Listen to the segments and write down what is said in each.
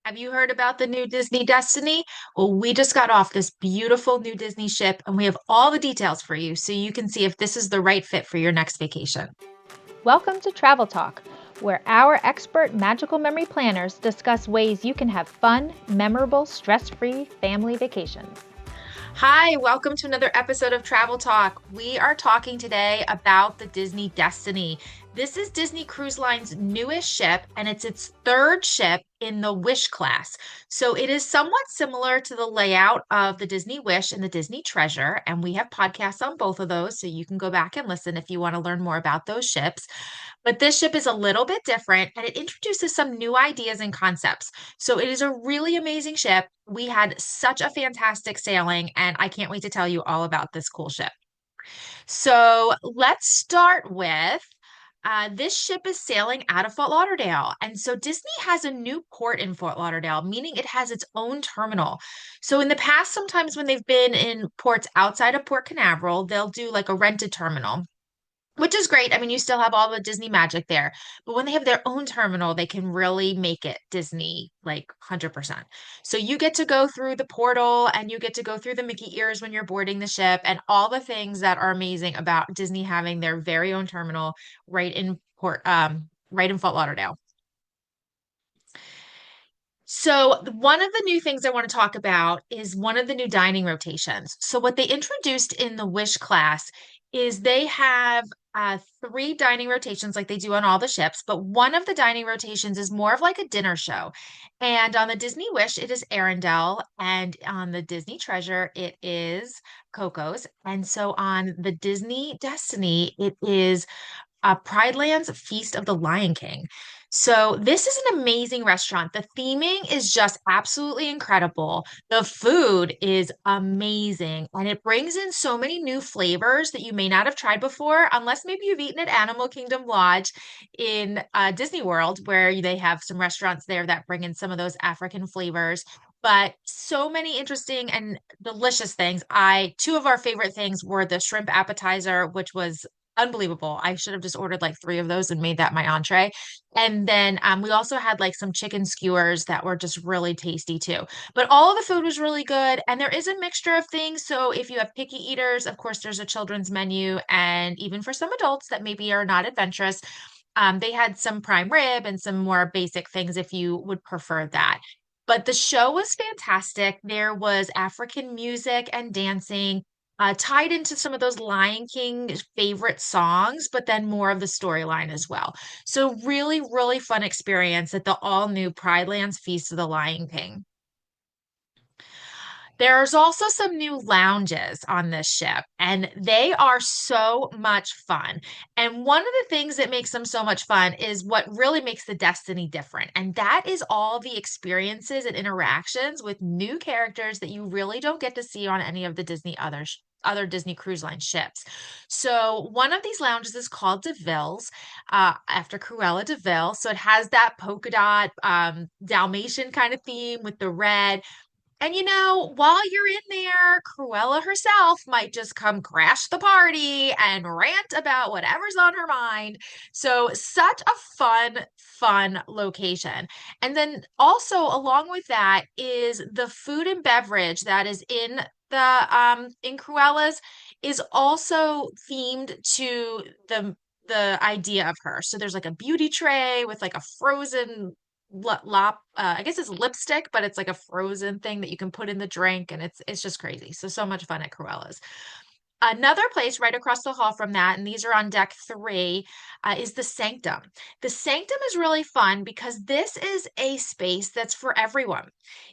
Have you heard about the new Disney Destiny? Well, we just got off this beautiful new Disney ship and we have all the details for you so you can see if this is the right fit for your next vacation. Welcome to Travel Talk, where our expert magical memory planners discuss ways you can have fun, memorable, stress free family vacations. Hi, welcome to another episode of Travel Talk. We are talking today about the Disney Destiny. This is Disney Cruise Line's newest ship, and it's its third ship in the Wish class. So it is somewhat similar to the layout of the Disney Wish and the Disney Treasure. And we have podcasts on both of those, so you can go back and listen if you want to learn more about those ships. But this ship is a little bit different and it introduces some new ideas and concepts. So it is a really amazing ship. We had such a fantastic sailing, and I can't wait to tell you all about this cool ship. So let's start with this ship is sailing out of Fort Lauderdale. And so Disney has a new port in Fort Lauderdale, meaning it has its own terminal. So in the past, sometimes when they've been in ports outside of Port Canaveral, they'll do like a rented terminal, which is great. I mean, you still have all the Disney magic there, but when they have their own terminal, they can really make it Disney like 100%. So you get to go through the portal and you get to go through the Mickey ears when you're boarding the ship and all the things that are amazing about Disney having their very own terminal right in Fort Lauderdale. So, one of the new things I want to talk about is one of the new dining rotations. So, what they introduced in the Wish class is they have three dining rotations like they do on all the ships, but one of the dining rotations is more of like a dinner show. And on the Disney Wish, it is Arendelle, and on the Disney Treasure, it is Coco's. And so on the Disney Destiny, it is Pride Land's Feast of the Lion King. So this is an amazing restaurant. The theming is just absolutely incredible. The food is amazing, and it brings in so many new flavors that you may not have tried before, unless maybe you've eaten at Animal Kingdom Lodge in Disney World, where they have some restaurants there that bring in some of those African flavors. But so many interesting and delicious things. Two of our favorite things were the shrimp appetizer, which was unbelievable. I should have just ordered like three of those and made that my entree. And then we also had like some chicken skewers that were just really tasty too. But all of the food was really good. And there is a mixture of things. So if you have picky eaters, of course, there's a children's menu. And even for some adults that maybe are not adventurous, they had some prime rib and some more basic things if you would prefer that. But the show was fantastic. There was African music and dancing tied into some of those Lion King favorite songs, but then more of the storyline as well. So really, really fun experience at the all new Pride Lands Feast of the Lion King. There's also some new lounges on this ship, and they are so much fun. And one of the things that makes them so much fun is what really makes the Destiny different. And that is all the experiences and interactions with new characters that you really don't get to see on any of the other Disney Cruise Line ships. So one of these lounges is called DeVille's, after Cruella DeVille. So it has that polka dot Dalmatian kind of theme with the red. And while you're in there, Cruella herself might just come crash the party and rant about whatever's on her mind. So, such a fun location. And then also along with that is the food and beverage that is in Cruella's is also themed to the idea of her. So there's like a beauty tray with like a frozen I guess it's lipstick, but it's like a frozen thing that you can put in the drink, and it's just crazy. So much fun at Cruella's. Another place right across the hall from that, and these are on deck three, is the Sanctum. The Sanctum is really fun because this is a space that's for everyone.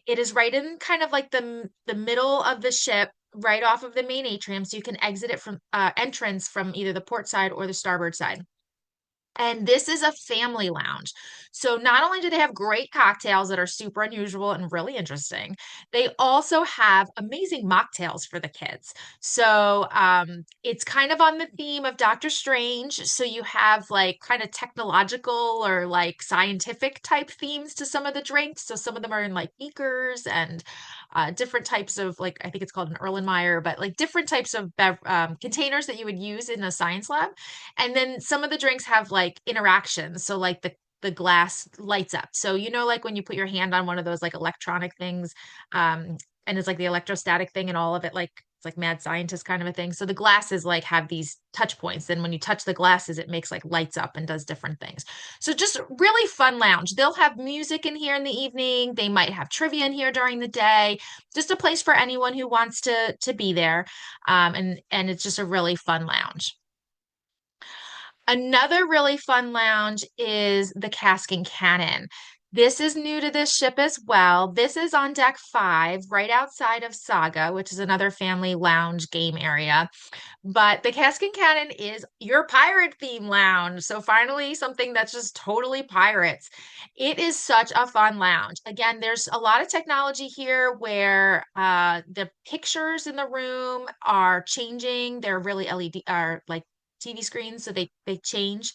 It is right in kind of like the middle of the ship, right off of the main atrium, so you can exit it from entrance from either the port side or the starboard side. And this is a family lounge. So not only do they have great cocktails that are super unusual and really interesting, they also have amazing mocktails for the kids. So it's kind of on the theme of Doctor Strange. So you have like kind of technological or like scientific type themes to some of the drinks. So some of them are in like beakers and different types of like, I think it's called an Erlenmeyer, but like different types of containers that you would use in a science lab. And then some of the drinks have like interactions. So like the glass lights up. So you know, like when you put your hand on one of those like electronic things, and it's like the electrostatic thing and all of it, like it's like mad scientist kind of a thing. So the glasses like have these touch points. And when you touch the glasses, it makes like lights up and does different things. So just really fun lounge. They'll have music in here in the evening. They might have trivia in here during the day. Just a place for anyone who wants to be there. And it's just a really fun lounge. Another really fun lounge is the Cask Cannon. This is new to this ship as well. This is on deck 5, right outside of Saga, which is another family lounge game area. But the Cask Cannon is your pirate theme lounge. So finally, something that's just totally pirates. It is such a fun lounge. Again, there's a lot of technology here where the pictures in the room are changing. They're really LED, are like TV screens, so they change.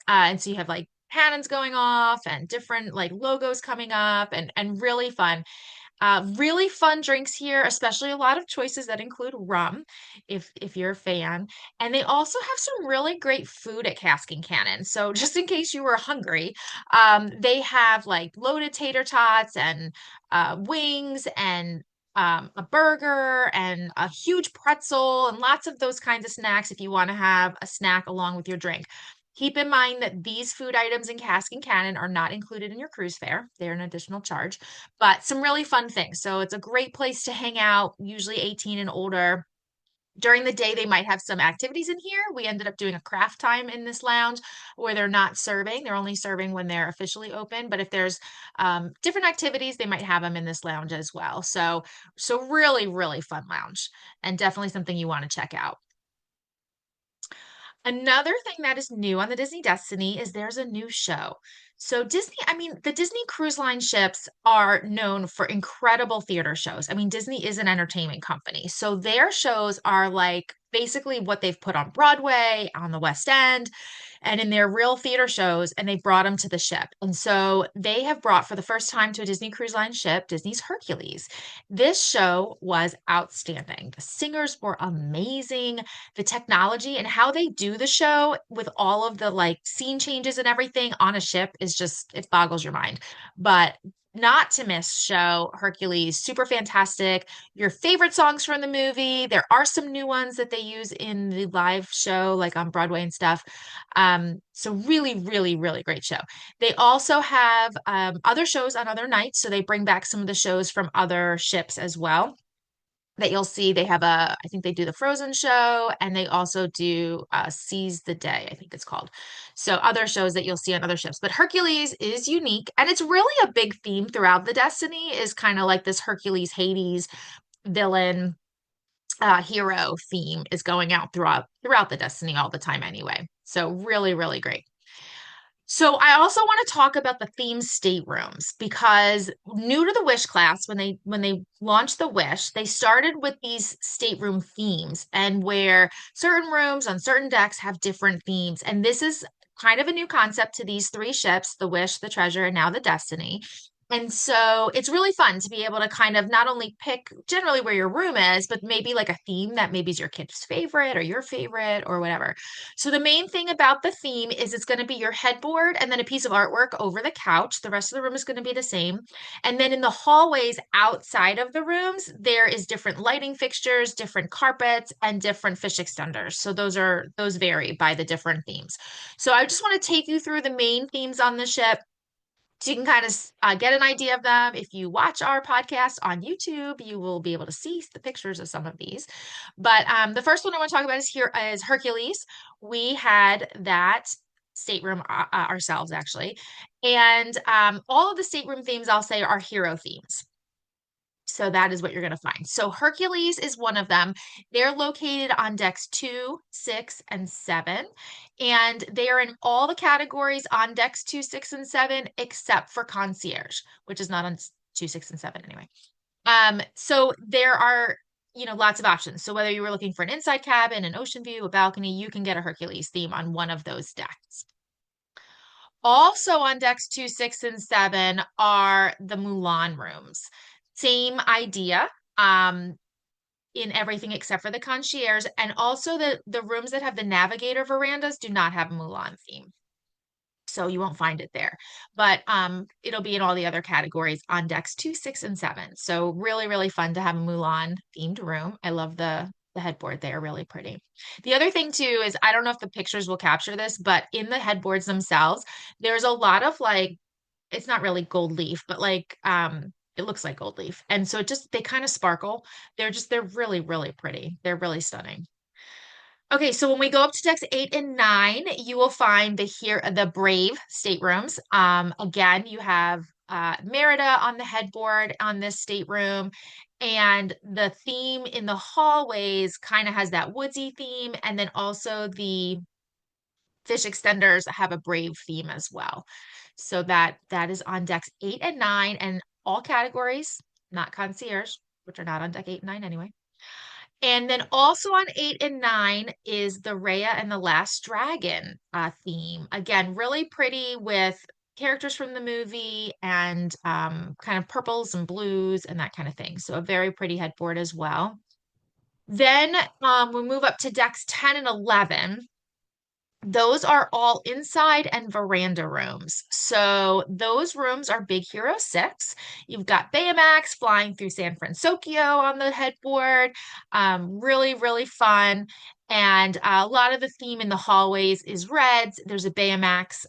And so you have like cannons going off and different like logos coming up and really fun. Really fun drinks here, especially a lot of choices that include rum, if you're a fan. And they also have some really great food at Cask Cannon. So just in case you were hungry, they have like loaded tater tots and wings and a burger and a huge pretzel and lots of those kinds of snacks if you want to have a snack along with your drink. Keep in mind that these food items in Cask Cannon are not included in your cruise fare. They're an additional charge, but some really fun things. So it's a great place to hang out, usually 18 and older. During the day, they might have some activities in here. We ended up doing a craft time in this lounge where they're not serving. They're only serving when they're officially open. But if there's different activities, they might have them in this lounge as well. So really, really fun lounge and definitely something you want to check out. Another thing that is new on the Disney Destiny is there's a new show. So Disney, I mean, the Disney Cruise Line ships are known for incredible theater shows. I mean, Disney is an entertainment company. So their shows are like basically what they've put on Broadway, on the West End, and in their real theater shows, and they brought them to the ship. And so they have brought for the first time to a Disney Cruise Line ship Disney's Hercules. This show was outstanding. The singers were amazing. The technology and how they do the show with all of the like scene changes and everything on a ship is just, it boggles your mind. But not to miss show Hercules, super fantastic. Your favorite songs from the movie. There are some new ones that they use in the live show, like on Broadway and stuff. So really, really, really great show. They also have other shows on other nights, so they bring back some of the shows from other ships as well that you'll see. They have I think they do the Frozen show and they also do Seize the Day, I think it's called. So other shows that you'll see on other ships. But Hercules is unique and it's really a big theme throughout the Destiny is kind of like this Hercules Hades villain hero theme is going out throughout the Destiny all the time anyway. So really, really great. So I also want to talk about the theme staterooms because new to the Wish class, when they launched the Wish, they started with these stateroom themes and where certain rooms on certain decks have different themes. And this is kind of a new concept to these three ships, the Wish, the Treasure, and now the Destiny. And so it's really fun to be able to kind of not only pick generally where your room is, but maybe like a theme that maybe is your kid's favorite or your favorite or whatever. So the main thing about the theme is it's going to be your headboard and then a piece of artwork over the couch. The rest of the room is going to be the same. And then in the hallways outside of the rooms, there is different lighting fixtures, different carpets, and different fish extenders. So those vary by the different themes. So I just want to take you through the main themes on the ship so you can kind of get an idea of them. If you watch our podcast on YouTube, you will be able to see the pictures of some of these. But the first one I want to talk about is Hercules. We had that stateroom ourselves actually, and all of the stateroom themes I'll say are hero themes. So that is what you're going to find. So Hercules is one of them. They're located on decks 2, 6, and 7. And they are in all the categories on decks 2, 6, and 7, except for concierge, which is not on 2, 6, and 7 anyway. So there are, lots of options. So whether you were looking for an inside cabin, an ocean view, a balcony, you can get a Hercules theme on one of those decks. Also on decks 2, 6, and 7 are the Mulan rooms. Same idea in everything except for the concierge. And also the rooms that have the navigator verandas do not have a Mulan theme. so you won't find it there. But it'll be in all the other categories on decks 2, 6, and 7. So really, really fun to have a Mulan themed room. I love the headboard. They are really pretty. The other thing too is I don't know if the pictures will capture this, but in the headboards themselves, there's a lot of like it's not really gold leaf, but like it looks like gold leaf. And so it just they kind of sparkle. They're really, really pretty. They're really stunning. Okay, so when we go up to decks 8 and 9, you will find the Brave staterooms. Again, you have Merida on the headboard on this stateroom, and the theme in the hallways kind of has that woodsy theme, and then also the fish extenders have a Brave theme as well. So that is on decks 8 and 9, and all categories, not concierge, which are not on deck 8 and 9 anyway. And then also on 8 and 9 is the Raya and the Last Dragon theme. Again, really pretty with characters from the movie and kind of purples and blues and that kind of thing. So a very pretty headboard as well. Then we move up to decks 10 and 11. Those are all inside and veranda rooms. So those rooms are Big Hero 6. You've got Baymax flying through San Francisco on the headboard. Really, really fun. And a lot of the theme in the hallways is reds. There's a Baymax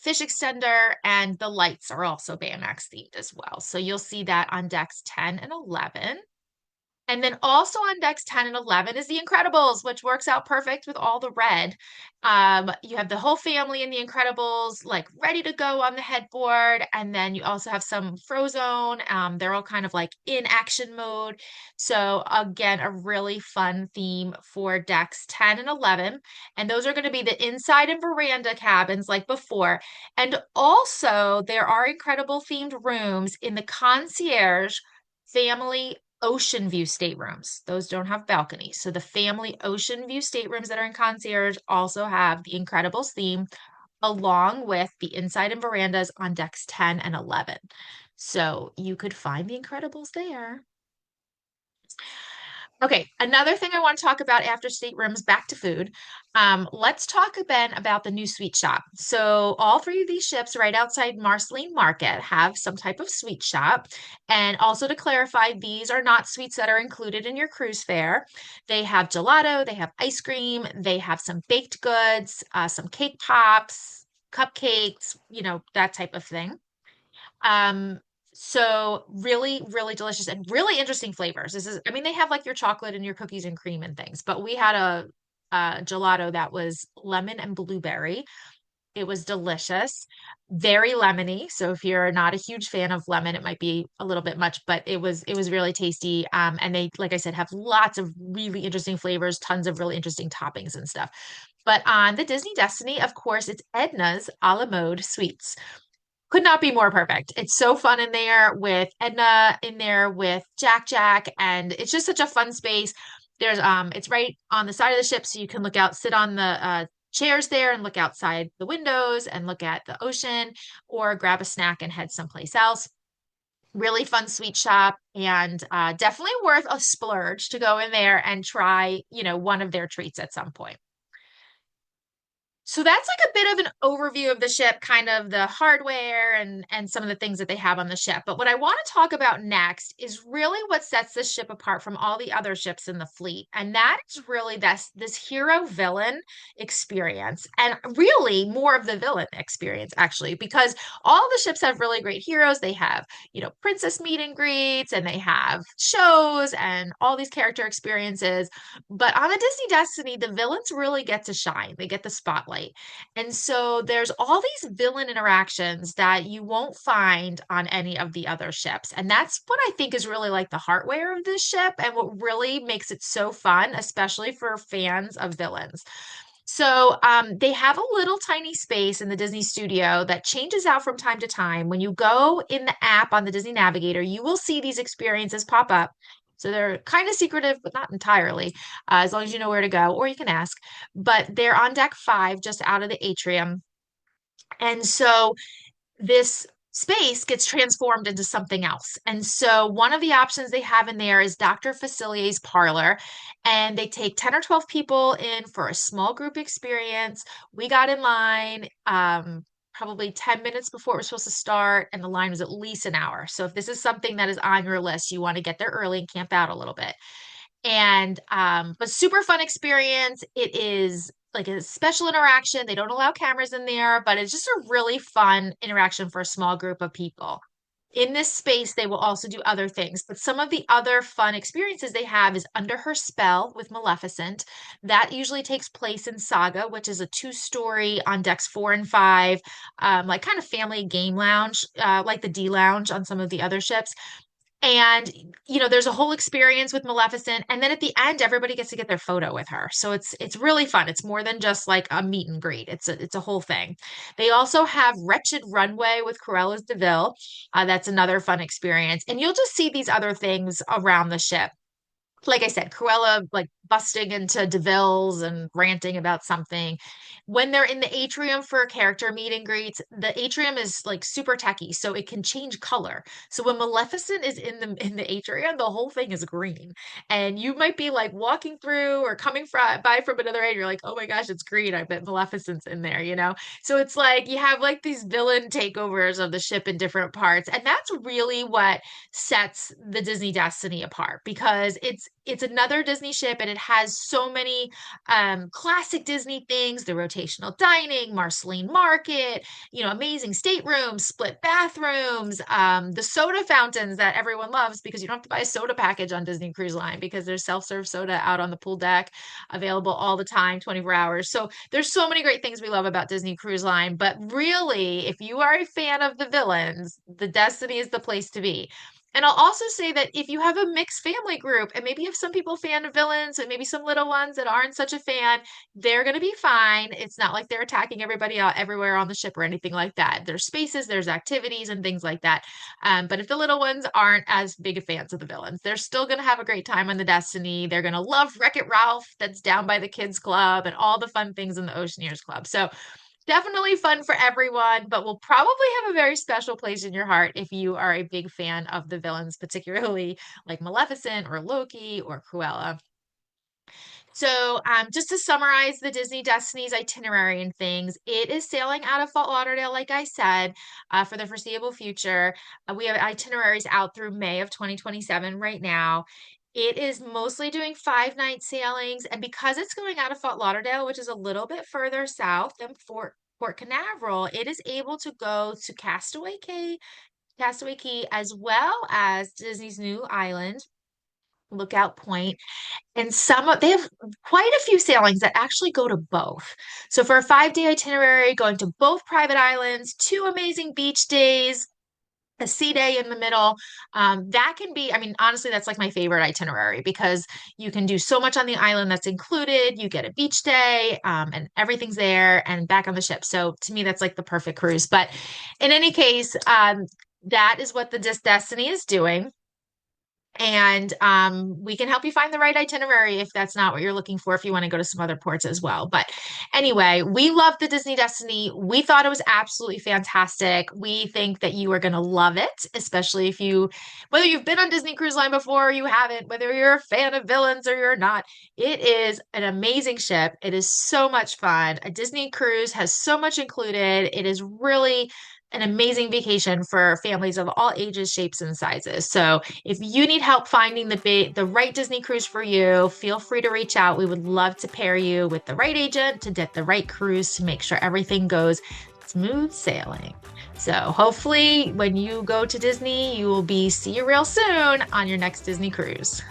fish extender, and the lights are also Baymax themed as well. So you'll see that on decks 10 and 11. And then also on decks 10 and 11 is The Incredibles, which works out perfect with all the red. You have the whole family in The Incredibles, like ready to go on the headboard. And then you also have some Frozone. They're all kind of like in action mode. So again, a really fun theme for decks 10 and 11. And those are going to be the inside and veranda cabins like before. And also there are incredible themed rooms in the concierge family ocean view staterooms. Those don't have balconies. So the family ocean view staterooms that are in concierge also have the Incredibles theme, along with the inside and verandas on decks 10 and 11. So you could find the Incredibles there. Okay, another thing I want to talk about after staterooms, back to food. Let's talk again about the new sweet shop. So all three of these ships right outside Marceline Market have some type of sweet shop. And also to clarify, these are not sweets that are included in your cruise fare. They have gelato, they have ice cream, they have some baked goods, some cake pops, cupcakes, that type of thing. Um, so really, really delicious and really interesting flavors. I mean, they have like your chocolate and your cookies and cream and things, but we had a gelato that was lemon and blueberry. It was delicious, very lemony. So if you're not a huge fan of lemon, it might be a little bit much, but it was really tasty. And they, like I said, have lots of really interesting flavors, tons of really interesting toppings and stuff. But on the Disney Destiny, of course, it's Edna's a la mode sweets. Could not be more perfect. It's so fun in there with Edna in there with Jack, and it's just such a fun space. It's right on the side of the ship, so you can look out, sit on the chairs there and look outside the windows and look at the ocean, or grab a snack and head someplace else. Really fun sweet shop, and definitely worth a splurge to go in there and try, one of their treats at some point. So that's like a bit of an overview of the ship, kind of the hardware and some of the things that they have on the ship. But what I want to talk about next is really what sets this ship apart from all the other ships in the fleet. And that is really this hero villain experience, and really more of the villain experience, actually, because all the ships have really great heroes. They have, princess meet and greets, and they have shows and all these character experiences. But on the Disney Destiny, the villains really get to shine. They get the spotlight. And so there's all these villain interactions that you won't find on any of the other ships. And that's what I think is really like the hardware of this ship and what really makes it so fun, especially for fans of villains. So they have a little tiny space in the Disney studio that changes out from time to time. When you go in the app on the Disney Navigator, you will see these experiences pop up. So they're kind of secretive, but not entirely, as long as you know where to go, or you can ask. But they're on deck 5, just out of the atrium. And so this space gets transformed into something else. And so one of the options they have in there is Dr. Facilier's parlor, and they take 10 or 12 people in for a small group experience. We got in line probably 10 minutes before it was supposed to start, and the line was at least an hour. So if this is something that is on your list, you want to get there early and camp out a little bit. And but super fun experience. It is like a special interaction. They don't allow cameras in there, but it's just a really fun interaction for a small group of people. In this space, they will also do other things, but some of the other fun experiences they have is Under Her Spell with Maleficent. That usually takes place in Saga, which is a two-story on decks 4 and 5, like kind of family game lounge, like the D Lounge on some of the other ships. And there's a whole experience with Maleficent, and then at the end, everybody gets to get their photo with her. So it's really fun. It's more than just like a meet and greet. It's a whole thing. They also have Wretched Runway with Cruella's DeVille. That's another fun experience, and you'll just see these other things around the ship. Like I said, Cruella like busting into DeVille's and ranting about something. When they're in the atrium for a character meet and greets, the atrium is like super techy, so it can change color. So when Maleficent is in the atrium, the whole thing is green. And you might be like walking through or coming by from another end, you're like, oh my gosh, it's green. I bet Maleficent's in there, you know? So it's like you have like these villain takeovers of the ship in different parts. And that's really what sets the Disney Destiny apart, because it's another Disney ship, and it has so many classic Disney things: the rotational dining, Marceline Market, amazing staterooms, split bathrooms, the soda fountains that everyone loves, because you don't have to buy a soda package on Disney Cruise Line, because there's self-serve soda out on the pool deck available all the time, 24 hours. So there's so many great things we love about Disney Cruise Line. But really, if you are a fan of the villains, the Destiny is the place to be. And I'll also say that if you have a mixed family group, and maybe you have some people fan of villains and maybe some little ones that aren't such a fan, they're going to be fine. It's not like they're attacking everybody out everywhere on the ship or anything like that. There's spaces, there's activities and things like that. But if the little ones aren't as big of fans of the villains, they're still going to have a great time on the Destiny. They're going to love Wreck-It Ralph, that's down by the kids club, and all the fun things in the Oceaneers Club. So definitely fun for everyone, but will probably have a very special place in your heart if you are a big fan of the villains, particularly like Maleficent or Loki or Cruella. So, just to summarize the Disney Destiny's itinerary and things, it is sailing out of Fort Lauderdale, like I said, for the foreseeable future. We have itineraries out through May of 2027 right now. It is mostly doing 5 night sailings, and because it's going out of Fort Lauderdale, which is a little bit further south than Port Canaveral, it is able to go to Castaway Key, as well as Disney's new island, Lookout Point. And they have quite a few sailings that actually go to both. So for a 5 day itinerary, going to both private islands, 2 amazing beach days, a sea day in the middle. That can be, I mean, honestly, that's like my favorite itinerary, because you can do so much on the island that's included. You get a beach day, and everything's there and back on the ship. So to me, that's like the perfect cruise. But in any case, that is what the Destiny is doing. And we can help you find the right itinerary if that's not what you're looking for, if you want to go to some other ports as well. But anyway, we love the Disney Destiny. We thought it was absolutely fantastic. We think that you are going to love it, especially whether you've been on Disney Cruise Line before or you haven't, whether you're a fan of villains or you're not. It is an amazing ship. It is so much fun. A Disney cruise has so much included. It is really an amazing vacation for families of all ages, shapes, and sizes. So if you need help finding the right Disney cruise for you, feel free to reach out. We would love to pair you with the right agent to get the right cruise to make sure everything goes smooth sailing. So hopefully when you go to Disney, you will see you real soon on your next Disney cruise.